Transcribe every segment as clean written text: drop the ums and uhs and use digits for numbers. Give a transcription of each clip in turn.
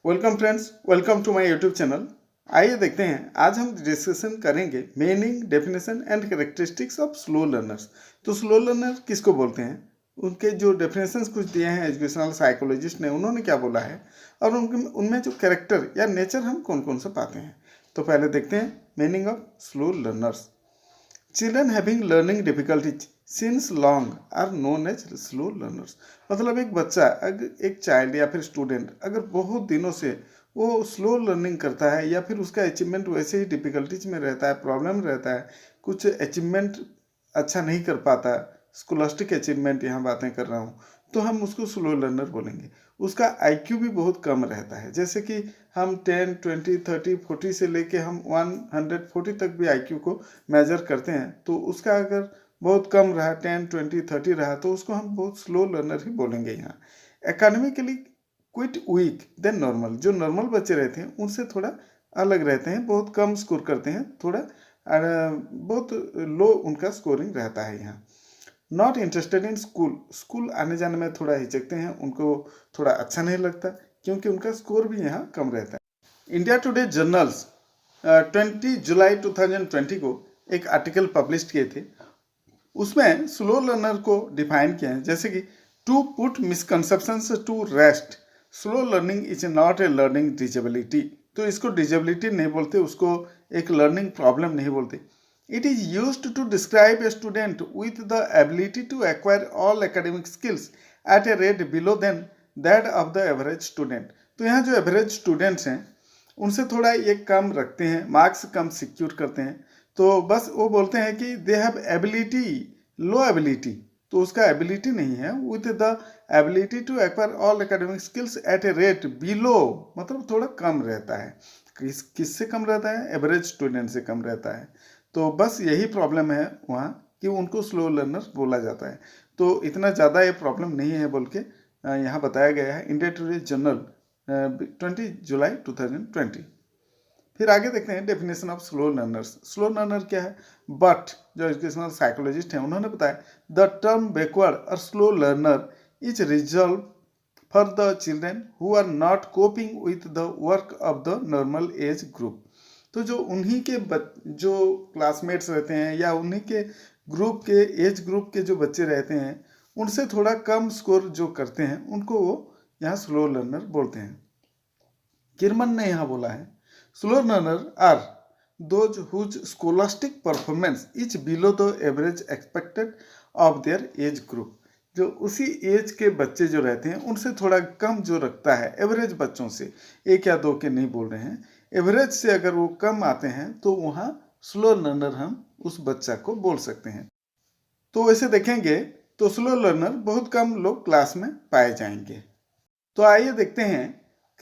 Welcome friends, welcome to my YouTube channel. आइए देखते हैं, आज हम डिस्कशन करेंगे meaning, definition and characteristics of slow learners. तो स्लो लर्नर किसको बोलते हैं, उनके जो डेफिनेशंस कुछ दिए हैं एजुकेशनल साइकोलॉजिस्ट ने, उन्होंने क्या बोला है और उनमें जो कैरेक्टर या नेचर हम कौन कौन से पाते हैं। तो पहले देखते हैं meaning of slow learners. Children having learning difficulties since long are known as slow learners. मतलब एक बच्चा, अगर एक चाइल्ड या फिर स्टूडेंट अगर बहुत दिनों से वो स्लो लर्निंग करता है या फिर उसका अचीवमेंट वैसे ही डिफिकल्टीज में रहता है, प्रॉब्लम रहता है, कुछ अचीवमेंट अच्छा नहीं कर पाता, स्कॉलस्टिक अचीवमेंट यहाँ बातें कर रहा हूँ, तो हम उसको स्लो लर्नर बोलेंगे। उसका आईक्यू भी बहुत कम रहता है, जैसे कि हम 10, 20, 30, 40 से लेके हम 140 तक भी आईक्यू को मेजर करते हैं, तो उसका अगर बहुत कम रहा, 10, 20, 30 रहा, तो उसको हम बहुत स्लो लर्नर ही बोलेंगे। यहाँ academically quite weak than normal, जो नॉर्मल बच्चे रहते हैं उनसे थोड़ा अलग रहते हैं, बहुत कम स्कोर करते हैं, थोड़ा बहुत लो उनका स्कोरिंग रहता है। यहाँ not interested in school, school आने जाने में थोड़ा हिचकते हैं, उनको थोड़ा अच्छा नहीं लगता क्योंकि उनका स्कोर भी यहाँ कम रहता है। इंडिया टुडे जर्नल्स 20 जुलाई 2020 को एक आर्टिकल पब्लिश किए थे, उसमें स्लो लर्नर को डिफाइन किया है, जैसे कि to put misconceptions to rest, slow learning is not a learning disability. तो इसको डिजेबिलिटी नहीं बोलते, उसको एक लर्निंग प्रॉब्लम नहीं बोलते। It is used to describe a student with the ability to acquire all academic skills at a rate below than that of the average student. तो यहाँ जो एवरेज स्टूडेंट्स हैं उनसे थोड़ा ये कम रखते हैं, मार्क्स कम सिक्योर करते हैं, तो बस वो बोलते हैं कि they have ability, low ability, तो उसका एबिलिटी नहीं है, with the ability to acquire all academic skills at a rate below, मतलब थोड़ा कम रहता है। किससे कम रहता है? एवरेज स्टूडेंट से कम रहता है। तो बस यही प्रॉब्लम है वहाँ कि उनको स्लो लर्नर बोला जाता है। तो इतना ज़्यादा ये प्रॉब्लम नहीं है बोल के यहाँ बताया गया है, इंडिया टुडे जर्नल 20 जुलाई 2020। फिर आगे देखते हैं definition of slow learners. Slow learner क्या है? बट जो एजुकेशनल साइकोलॉजिस्ट हैं उन्होंने बताया द टर्म बैकवर्ड और slow learner is reserve for the children who are not coping with the work of the normal age group. तो जो उन्हीं के जो क्लासमेट्स रहते हैं या उन्हीं के ग्रुप के एज ग्रुप के जो बच्चे रहते हैं उनसे थोड़ा कम स्कोर जो करते हैं उनको वो यहाँ स्लो लर्नर बोलते हैं। किरमन ने यहाँ बोला है slow learner are those whose scholastic performance is below the average expected of their age group. जो उसी एज के बच्चे जो रहते हैं उनसे थोड़ा कम जो रखता है, एवरेज बच्चों से, एक या दो के नहीं बोल रहे हैं, एवरेज से अगर वो कम आते हैं तो वहाँ स्लो लर्नर हम उस बच्चा को बोल सकते हैं। तो वैसे देखेंगे तो स्लो लर्नर बहुत कम लोग क्लास में पाए जाएंगे। तो आइए देखते हैं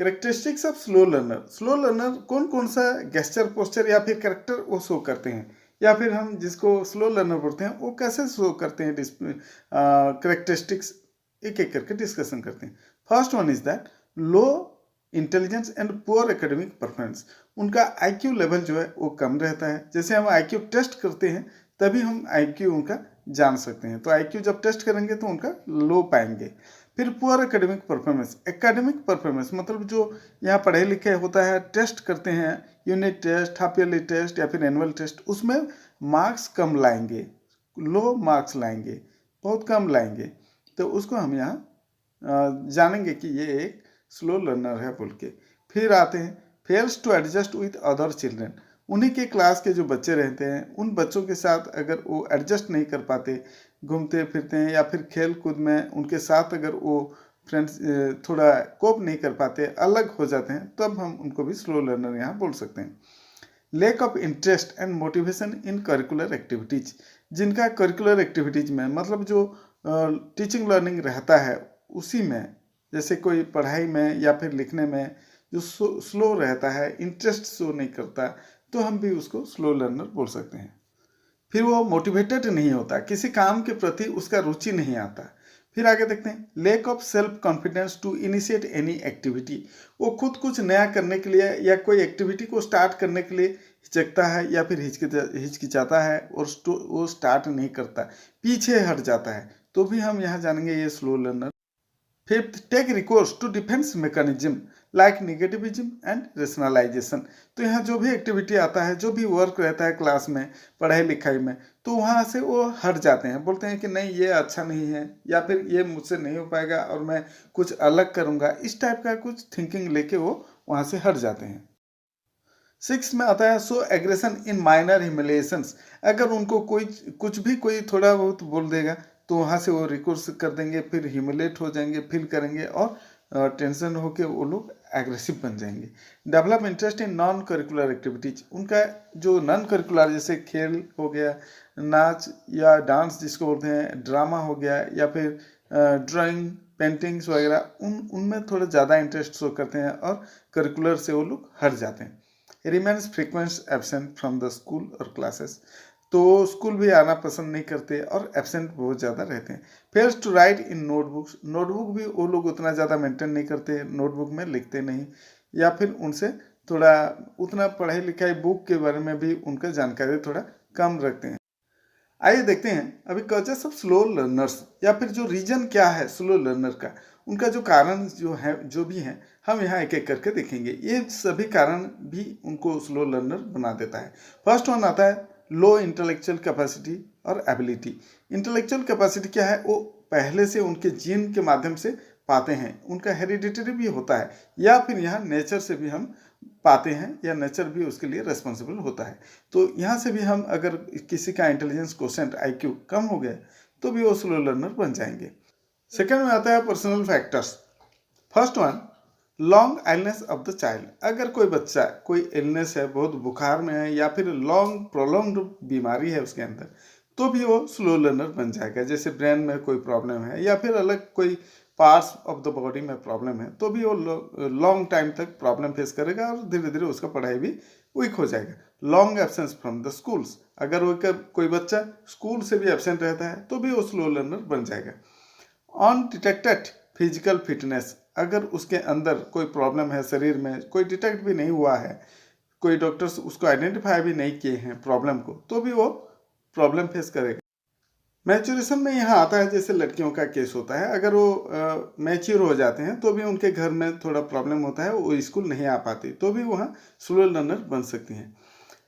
characteristics of slow learner. Slow learner कौन कौन सा गेस्चर, पोस्चर या फिर करेक्टर वो शो करते हैं, या फिर हम जिसको स्लो लर्नर बोलते हैं वो कैसे शो करते हैं, करेक्टरिस्टिक्स एक एक करके डिस्कशन करते हैं। First one is that low intelligence and poor academic performance. उनका आईक्यू लेवल जो है वो कम रहता है। जैसे हम आईक्यू टेस्ट करते हैं तभी हम आईक्यू उनका जान सकते हैं, तो आईक्यू जब टेस्ट करेंगे तो उनका लो पाएंगे। फिर poor academic performance, academic performance मतलब जो यहाँ पढ़े लिखे होता है, टेस्ट करते हैं, unit test, half yearly test या फिर एनुअल टेस्ट, उसमें मार्क्स कम लाएंगे, लो मार्क्स लाएंगे, बहुत कम लाएंगे, तो उसको हम यहाँ जानेंगे कि ये एक स्लो लर्नर है बोल के। फिर आते हैं fails to adjust with other children. उन्हीं के क्लास के जो बच्चे रहते हैं उन बच्चों के साथ अगर वो एडजस्ट नहीं कर पाते, घूमते फिरते हैं या फिर खेल कूद में उनके साथ अगर वो फ्रेंड्स थोड़ा कोप नहीं कर पाते, अलग हो जाते हैं, तब हम उनको भी स्लो लर्नर यहाँ बोल सकते हैं। Lack of interest and motivation in curricular activities, जिनका करिकुलर एक्टिविटीज में मतलब जो टीचिंग लर्निंग रहता है उसी में, जैसे कोई पढ़ाई में या फिर लिखने में जो स्लो रहता है, इंटरेस्ट शो नहीं करता, तो हम भी उसको स्लो लर्नर बोल सकते हैं। फिर वो मोटिवेटेड नहीं होता, किसी काम के प्रति उसका रुचि नहीं आता। फिर आगे देखते हैं lack of self confidence to initiate any activity. वो खुद कुछ नया करने के लिए या कोई एक्टिविटी को स्टार्ट करने के लिए हिचकता है या फिर हिचकिचाता है और वो स्टार्ट नहीं करता, पीछे हट जाता है, तो भी हम यहाँ जानेंगे ये slow learner. Fifth, take recourse to defence mechanism like negativism and rationalisation. तो यहाँ जो भी एक्टिविटी आता है, जो भी वर्क रहता है क्लास में, पढ़ाई लिखाई में, तो वहाँ से वो हट जाते हैं, बोलते हैं कि नहीं ये अच्छा नहीं है, या फिर ये मुझसे नहीं हो पाएगा और मैं कुछ अलग करूँगा, इस टाइप का कुछ थिंकिंग लेके वो वहाँ से हट जाते हैं। सिक्स में आता है सो एग्रेशन इन माइनर ह्यूमिलिएशंस। अगर उनको कोई कुछ भी कोई थोड़ा बहुत बोल देगा तो वहाँ से वो रिकोर्स कर देंगे, फिर ह्यूमिलेट हो जाएंगे, फील करेंगे और टेंशन होके वो लोग एग्रेसिव बन जाएंगे। Develop interest in non curricular activities. उनका जो नॉन करिकुलर जैसे खेल हो गया, नाच या डांस जिसको बोलते हैं, ड्रामा हो गया, या फिर ड्राइंग, पेंटिंग्स वगैरह, उनमें थोड़ा ज़्यादा इंटरेस्ट शो करते हैं और करिकुलर से वो लोग हट जाते हैं। Remains frequent absent from the school और क्लासेस। तो स्कूल भी आना पसंद नहीं करते और एबसेंट बहुत ज़्यादा रहते हैं। Fails to write in notebooks. Notebook भी वो लोग उतना ज़्यादा मेंटेन नहीं करते, नोटबुक में लिखते नहीं, या फिर उनसे थोड़ा उतना पढ़ाई लिखाई बुक के बारे में भी उनका जानकारी थोड़ा कम रखते हैं। आइए देखते हैं अभी कॉजेस ऑफ स्लो लर्नर्स, या फिर जो रीजन क्या है स्लो लर्नर का, उनका जो कारण जो है, जो भी है, हम यहाँ एक एक करके देखेंगे। ये सभी कारण भी उनको स्लो लर्नर बना देता है। फर्स्ट वन आता है लो इंटेलेक्चुअल कैपेसिटी और एबिलिटी। इंटेलेक्चुअल कैपेसिटी क्या है, वो पहले से उनके जीन के माध्यम से पाते हैं, उनका हेरिडिटरी भी होता है, या फिर यहाँ नेचर से भी हम पाते हैं, या नेचर भी उसके लिए रेस्पॉन्सिबल होता है। तो यहाँ से भी हम अगर किसी का इंटेलिजेंस क्वोशेंट IQ कम हो गया तो भी वो स्लो लर्नर बन जाएंगे। सेकंड में आता है personal factors. First one, long illness of the child. अगर कोई बच्चा कोई इलनेस है, बहुत बुखार में है, या फिर लॉन्ग प्रोलॉन्ग्ड बीमारी है उसके अंदर, तो भी वो स्लो लर्नर बन जाएगा। जैसे ब्रेन में कोई प्रॉब्लम है, या फिर अलग कोई पार्ट्स ऑफ द बॉडी में प्रॉब्लम है, तो भी वो लॉन्ग टाइम तक प्रॉब्लम फेस करेगा और धीरे धीरे उसका पढ़ाई भी वीक हो जाएगा। Long absence from the schools. अगर वो कोई बच्चा स्कूल से भी एब्सेंट रहता है तो भी वो स्लो लर्नर बन जाएगा। Undetected physical fitness. अगर उसके अंदर कोई प्रॉब्लम है, शरीर में कोई डिटेक्ट भी नहीं हुआ है, कोई डॉक्टर्स उसको आइडेंटिफाई भी नहीं किए हैं प्रॉब्लम को, तो भी वो प्रॉब्लम फेस करेगा। मैच्योरेशन में यहाँ आता है जैसे लड़कियों का केस होता है, अगर वो मैच्योर हो जाते हैं तो भी उनके घर में थोड़ा प्रॉब्लम होता है, वो स्कूल नहीं आ पाती, तो भी वहाँ स्लो लर्नर बन सकती हैं।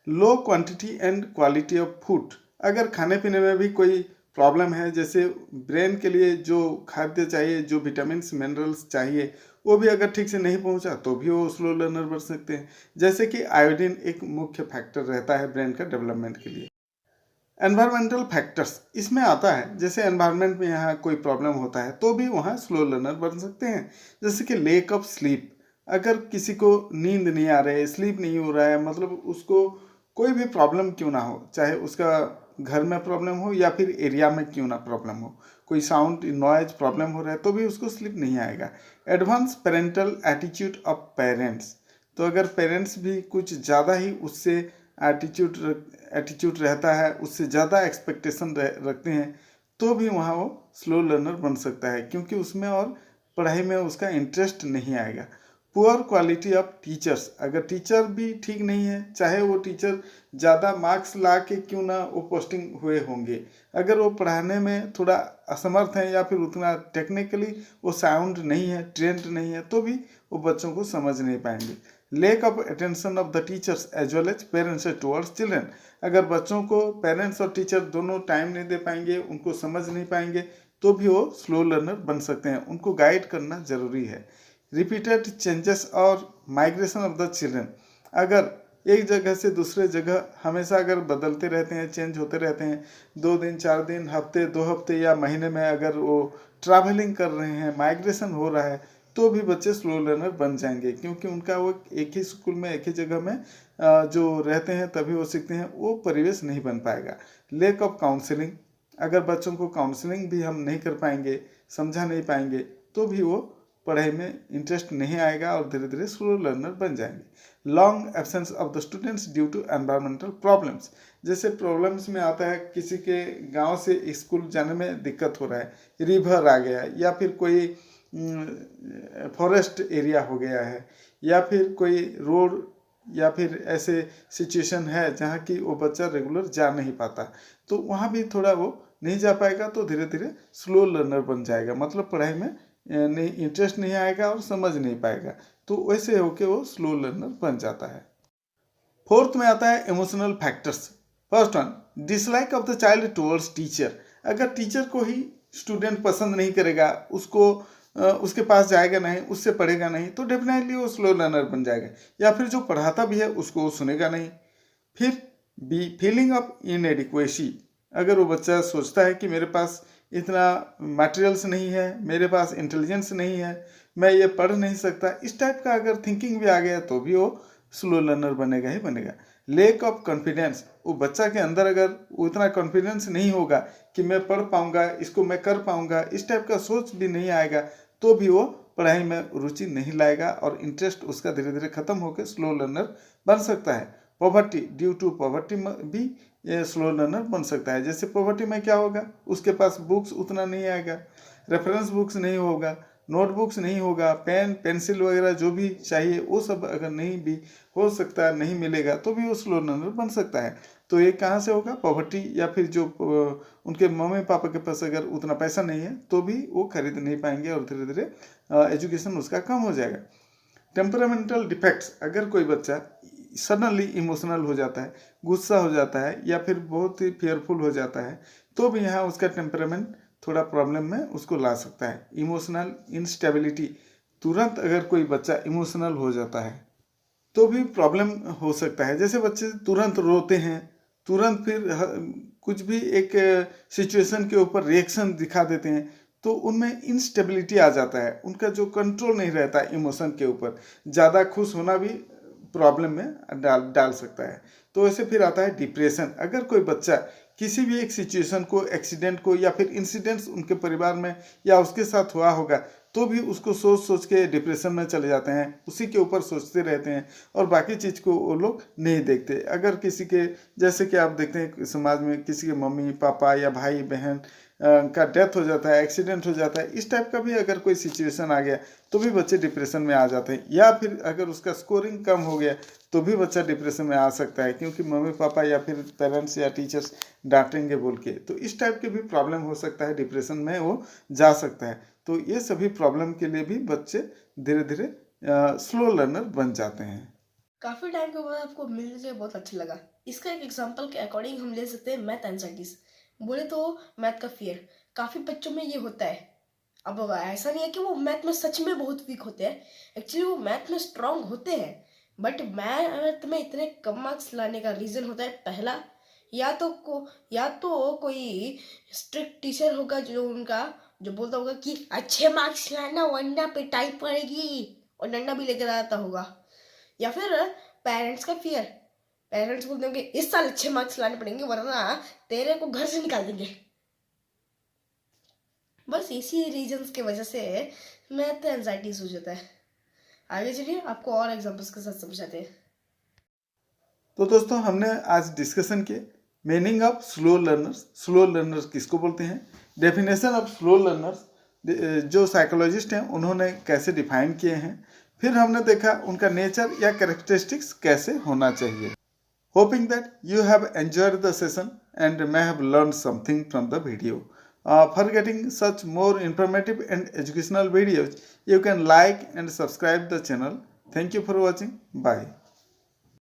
लो quantity and quality of food. अगर खाने पीने में भी कोई प्रॉब्लम है, जैसे ब्रेन के लिए जो खाद्य चाहिए, जो विटामिन मिनरल्स चाहिए, वो भी अगर ठीक से नहीं पहुंचा तो भी वो स्लो लर्नर बन सकते हैं। जैसे कि आयोडीन एक मुख्य फैक्टर रहता है ब्रेन का डेवलपमेंट के लिए। एनवायरमेंटल फैक्टर्स इसमें आता है, जैसे एनवायरनमेंट में यहाँ कोई प्रॉब्लम होता है तो भी वहाँ स्लो लर्नर बन सकते हैं। जैसे कि लेक ऑफ स्लीप। अगर किसी को नींद नहीं आ रही है, स्लीप नहीं हो रहा है, मतलब उसको कोई भी प्रॉब्लम क्यों ना हो, चाहे उसका घर में प्रॉब्लम हो या फिर एरिया में क्यों ना प्रॉब्लम हो, कोई साउंड नॉइज प्रॉब्लम हो रहा है, तो भी उसको स्लीप नहीं आएगा। Advance parental attitude of parents. तो अगर पेरेंट्स भी कुछ ज़्यादा ही उससे एटीट्यूड रहता है, उससे ज़्यादा एक्सपेक्टेशन रखते हैं, तो भी वहाँ वो स्लो लर्नर बन सकता है, क्योंकि उसमें और पढ़ाई में उसका इंटरेस्ट नहीं आएगा। Poor quality of teachers. अगर टीचर भी ठीक नहीं है, चाहे वो टीचर ज़्यादा मार्क्स ला के क्यों ना वो पोस्टिंग हुए होंगे, अगर वो पढ़ाने में थोड़ा असमर्थ है या फिर उतना टेक्निकली वो साउंड नहीं है, ट्रेंड नहीं है, तो भी वो बच्चों को समझ नहीं पाएंगे। Lack of attention of the teachers as well as parents towards children. अगर बच्चों को पेरेंट्स और टीचर दोनों टाइम नहीं दे पाएंगे, उनको समझ नहीं पाएंगे, तो भी वो स्लो लर्नर बन सकते हैं। उनको गाइड करना जरूरी है। रिपीटेड चेंजेस और माइग्रेशन ऑफ द चिल्ड्रन। अगर एक जगह से दूसरे जगह हमेशा अगर बदलते रहते हैं, चेंज होते रहते हैं, 2 दिन 4 दिन, हफ्ते 2 हफ्ते या महीने में अगर वो ट्रैवलिंग कर रहे हैं, माइग्रेशन हो रहा है, तो भी बच्चे स्लो लर्नर बन जाएंगे, क्योंकि उनका वो एक ही स्कूल में एक ही जगह में जो रहते हैं तभी वो सीखते हैं, वो परिवेश नहीं बन पाएगा। Lake of counselling. अगर बच्चों को काउंसलिंग भी हम नहीं कर पाएंगे, समझा नहीं पाएंगे, तो भी वो पढ़ाई में इंटरेस्ट नहीं आएगा और धीरे धीरे स्लो लर्नर बन जाएंगे। Long absence of the students due to environmental problems. जैसे प्रॉब्लम्स में आता है किसी के गांव से स्कूल जाने में दिक्कत हो रहा है, रिवर आ गया, या फिर कोई फॉरेस्ट एरिया हो गया है, या फिर कोई रोड, या फिर ऐसे सिचुएशन है जहाँ की वो बच्चा रेगुलर जा नहीं पाता, तो वहाँ भी थोड़ा वो नहीं जा पाएगा, तो धीरे धीरे स्लो लर्नर बन जाएगा, मतलब पढ़ाई में नहीं इंटरेस्ट नहीं आएगा और समझ नहीं पाएगा, तो वैसे होके वो स्लो लर्नर बन जाता है। फोर्थ में आता है emotional factors. First one, dislike of the child towards teacher. अगर टीचर को ही स्टूडेंट पसंद नहीं करेगा, उसको उसके पास जाएगा नहीं, उससे पढ़ेगा नहीं, तो डेफिनेटली वो स्लो लर्नर बन जाएगा। या फिर जो पढ़ाता भी है उसको वो सुनेगा नहीं। फिर बी, फीलिंग ऑफ इनएडिक्वेसी। अगर वो बच्चा सोचता है कि मेरे पास इतना मटेरियल्स नहीं है, मेरे पास इंटेलिजेंस नहीं है, मैं ये पढ़ नहीं सकता, इस टाइप का अगर थिंकिंग भी आ गया तो भी वो स्लो लर्नर बनेगा ही बनेगा। लेक ऑफ कॉन्फिडेंस, वो बच्चा के अंदर अगर उतना कॉन्फिडेंस नहीं होगा कि मैं पढ़ पाऊंगा, इसको मैं कर पाऊंगा, इस टाइप का सोच भी नहीं आएगा, तो भी वो पढ़ाई में रुचि नहीं लाएगा और इंटरेस्ट उसका धीरे धीरे खत्म होकर स्लो लर्नर बन सकता है। पॉवर्टी, ड्यू टू पॉवर्टी भी ये स्लो लर्नर बन सकता है। जैसे पॉवर्टी में क्या होगा, उसके पास बुक्स उतना नहीं आएगा, रेफरेंस बुक्स नहीं होगा, नोटबुक्स नहीं होगा, पेन पेंसिल वगैरह जो भी चाहिए वो सब अगर नहीं भी हो सकता नहीं मिलेगा, तो भी वो स्लो लर्नर बन सकता है। तो ये कहाँ से होगा, पॉवर्टी, या फिर जो उनके मम्मी पापा के पास अगर उतना पैसा नहीं है तो भी वो खरीद नहीं पाएंगे और धीरे धीरे एजुकेशन उसका कम हो जाएगा। टेम्परामेंटल डिफेक्ट्स, अगर कोई बच्चा सडनली इमोशनल हो जाता है, गुस्सा हो जाता है, या फिर बहुत ही फेयरफुल हो जाता है, तो भी यहाँ उसका टेम्परामेंट थोड़ा प्रॉब्लम में उसको ला सकता है। इमोशनल इंस्टेबिलिटी, तुरंत अगर कोई बच्चा इमोशनल हो जाता है तो भी प्रॉब्लम हो सकता है। जैसे बच्चे तुरंत रोते हैं, तुरंत फिर कुछ भी एक सिचुएशन के ऊपर रिएक्शन दिखा देते हैं, तो उनमें इंस्टेबिलिटी आ जाता है, उनका जो कंट्रोल नहीं रहता इमोशन के ऊपर। ज़्यादा खुश होना भी प्रॉब्लम में डाल सकता है। तो ऐसे फिर आता है डिप्रेशन। अगर कोई बच्चा किसी भी एक सिचुएशन को, एक्सीडेंट को, या फिर इंसिडेंट्स उनके परिवार में या उसके साथ हुआ होगा, तो भी उसको सोच सोच के डिप्रेशन में चले जाते हैं, उसी के ऊपर सोचते रहते हैं और बाकी चीज़ को वो लोग नहीं देखते। अगर किसी के, जैसे कि आप देखते हैं समाज में किसी के मम्मी पापा या भाई बहन का डेथ हो जाता है, एक्सीडेंट हो जाता है, इस टाइप का भी अगर कोई सिचुएशन आ गया तो भी बच्चे डिप्रेशन में आ जाते हैं। या फिर अगर उसका स्कोरिंग कम हो गया तो भी बच्चा डिप्रेशन में आ सकता है, क्योंकि मम्मी पापा या फिर पेरेंट्स या टीचर्स डांटेंगे बोल के। तो इस टाइप के भी प्रॉब्लम हो सकता है, डिप्रेशन में वो जा सकता है। तो ये सभी प्रॉब्लम के लिए भी बच्चे धीरे धीरे स्लो लर्नर बन जाते हैं। काफ़ी टाइम के बाद आपको मिलने से बहुत अच्छा लगा। इसका एक एग्जांपल के अकॉर्डिंग हम ले सकते हैं मैथ एंजाइटीज। बोले तो मैथ का फियर काफ़ी बच्चों में ये होता है। अब ऐसा नहीं है कि वो मैथ में सच में बहुत वीक होते हैं, एक्चुअली वो मैथ में स्ट्रांग होते हैं, बट मैथ में इतने कम मार्क्स लाने का रीज़न होता है पहला, या तो कोई स्ट्रिक्ट टीचर होगा जो बोलता होगा कि अच्छे मार्क्स लाना वरना पिटाई पड़ेगी, और डंडा भी लेकर आता होगा। या फिर पेरेंट्स का फियर, पेरेंट्स बोलते होंगे इस साल अच्छे मार्क्स लाने पड़ेंगे वरना तेरे को घर से निकाल देंगे। बस इसी रीजंस की वजह से मैथ एंजाइटीज हो जाता है। आगे चलिए आपको और एग्जांपल्स के साथ समझाते हैं। तो दोस्तों, हमने आज डिस्कशन किए meaning of slow learners. Slow learners किसको बोलते हैं, डेफिनेशन ऑफ स्लो लर्नर्स जो साइकोलॉजिस्ट हैं उन्होंने कैसे डिफाइन किए हैं, फिर हमने देखा उनका नेचर या कैरेक्टरिस्टिक्स कैसे होना चाहिए। Hoping that you have enjoyed the session and may have learned something from the video. For getting such more informative and educational videos, you can like and subscribe the channel. Thank you for watching. Bye.